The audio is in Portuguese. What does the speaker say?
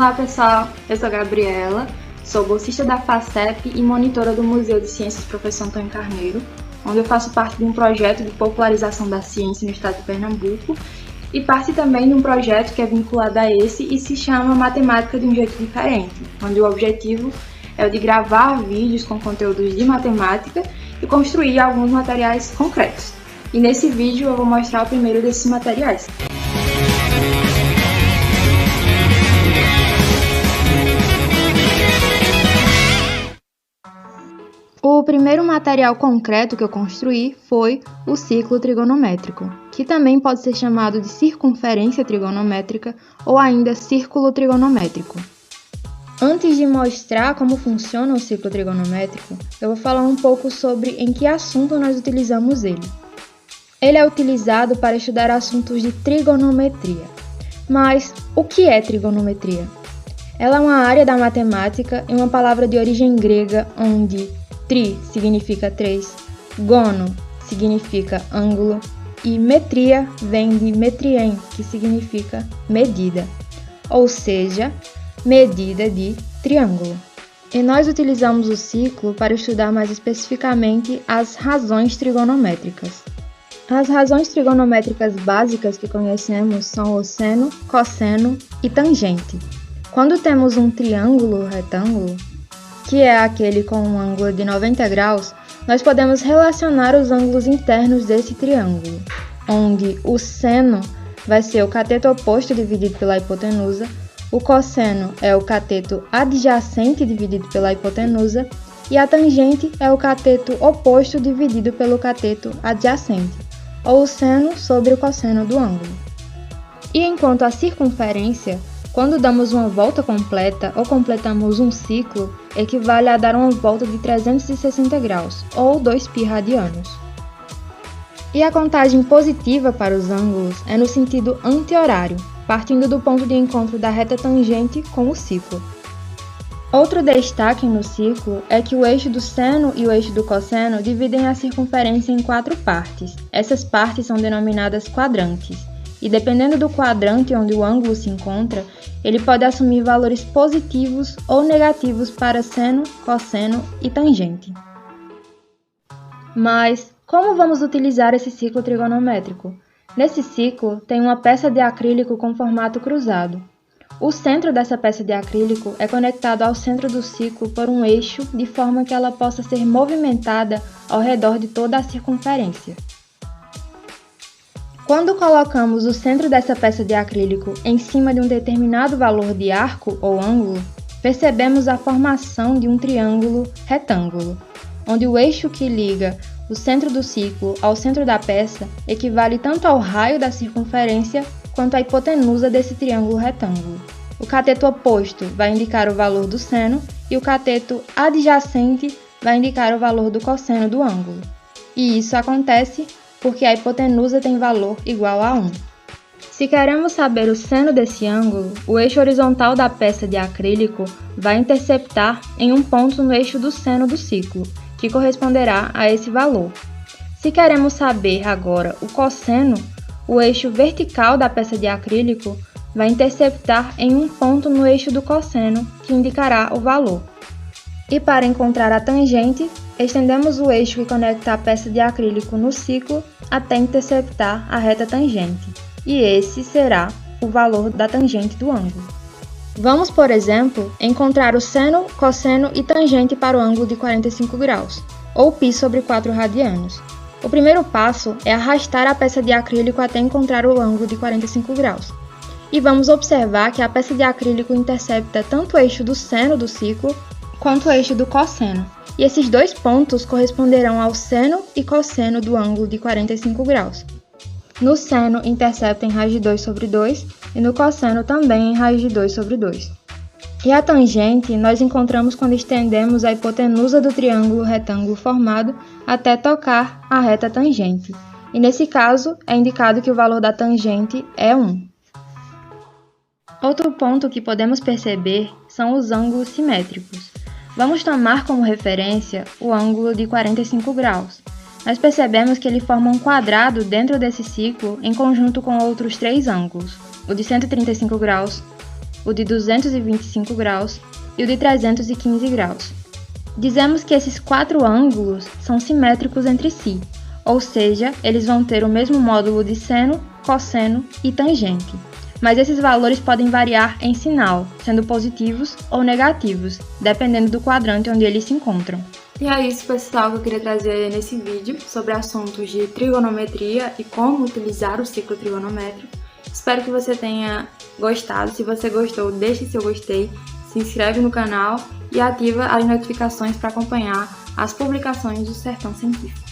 Olá pessoal, eu sou a Gabriela, sou bolsista da FACEP e monitora do Museu de Ciências Professor Antônio Carneiro, onde eu faço parte de um projeto de popularização da ciência no estado de Pernambuco e parte também de um projeto que é vinculado a esse e se chama Matemática de um Jeito Diferente, onde o objetivo é o de gravar vídeos com conteúdos de matemática e construir alguns materiais concretos. E nesse vídeo eu vou mostrar o primeiro desses materiais. O primeiro material concreto que eu construí foi o ciclo trigonométrico, que também pode ser chamado de circunferência trigonométrica ou ainda círculo trigonométrico. Antes de mostrar como funciona o ciclo trigonométrico, eu vou falar um pouco sobre em que assunto nós utilizamos ele. Ele é utilizado para estudar assuntos de trigonometria. Mas o que é trigonometria? Ela é uma área da matemática e uma palavra de origem grega onde tri significa 3, gono significa ângulo e metria vem de metrien, que significa medida, ou seja, medida de triângulo. E nós utilizamos o ciclo para estudar mais especificamente as razões trigonométricas. As razões trigonométricas básicas que conhecemos são o seno, cosseno e tangente. Quando temos um triângulo retângulo, que é aquele com um ângulo de 90 graus, nós podemos relacionar os ângulos internos desse triângulo, onde o seno vai ser o cateto oposto dividido pela hipotenusa, o cosseno é o cateto adjacente dividido pela hipotenusa e a tangente é o cateto oposto dividido pelo cateto adjacente, ou o seno sobre o cosseno do ângulo. E enquanto a circunferência, quando damos uma volta completa ou completamos um ciclo, equivale a dar uma volta de 360 graus, ou 2π radianos. E a contagem positiva para os ângulos é no sentido anti-horário, partindo do ponto de encontro da reta tangente com o ciclo. Outro destaque no ciclo é que o eixo do seno e o eixo do cosseno dividem a circunferência em 4 partes. Essas partes são denominadas quadrantes. E dependendo do quadrante onde o ângulo se encontra, ele pode assumir valores positivos ou negativos para seno, cosseno e tangente. Mas como vamos utilizar esse ciclo trigonométrico? Nesse ciclo, tem uma peça de acrílico com formato cruzado. O centro dessa peça de acrílico é conectado ao centro do ciclo por um eixo de forma que ela possa ser movimentada ao redor de toda a circunferência. Quando colocamos o centro dessa peça de acrílico em cima de um determinado valor de arco ou ângulo, percebemos a formação de um triângulo retângulo, onde o eixo que liga o centro do ciclo ao centro da peça equivale tanto ao raio da circunferência quanto à hipotenusa desse triângulo retângulo. O cateto oposto vai indicar o valor do seno e o cateto adjacente vai indicar o valor do cosseno do ângulo. E isso acontece porque a hipotenusa tem valor igual a 1. Se queremos saber o seno desse ângulo, o eixo horizontal da peça de acrílico vai interceptar em um ponto no eixo do seno do ciclo, que corresponderá a esse valor. Se queremos saber agora o cosseno, o eixo vertical da peça de acrílico vai interceptar em um ponto no eixo do cosseno, que indicará o valor. E para encontrar a tangente, estendemos o eixo que conecta a peça de acrílico no ciclo até interceptar a reta tangente, e esse será o valor da tangente do ângulo. Vamos, por exemplo, encontrar o seno, cosseno e tangente para o ângulo de 45 graus, ou π sobre 4 radianos. O primeiro passo é arrastar a peça de acrílico até encontrar o ângulo de 45 graus. E vamos observar que a peça de acrílico intercepta tanto o eixo do seno do ciclo quanto o eixo do cosseno. E esses dois pontos corresponderão ao seno e cosseno do ângulo de 45 graus. No seno, intercepta em raiz de 2 sobre 2 e no cosseno também em raiz de 2 sobre 2. E a tangente nós encontramos quando estendemos a hipotenusa do triângulo retângulo formado até tocar a reta tangente. E nesse caso, é indicado que o valor da tangente é 1. Outro ponto que podemos perceber são os ângulos simétricos. Vamos tomar como referência o ângulo de 45 graus. Nós percebemos que ele forma um quadrado dentro desse ciclo em conjunto com outros 3 ângulos, o de 135 graus, o de 225 graus e o de 315 graus. Dizemos que esses 4 ângulos são simétricos entre si, ou seja, eles vão ter o mesmo módulo de seno, cosseno e tangente. Mas esses valores podem variar em sinal, sendo positivos ou negativos, dependendo do quadrante onde eles se encontram. E é isso, pessoal, que eu queria trazer nesse vídeo sobre assuntos de trigonometria e como utilizar o ciclo trigonométrico. Espero que você tenha gostado. Se você gostou, deixe seu gostei, se inscreve no canal e ativa as notificações para acompanhar as publicações do Sertão Científico.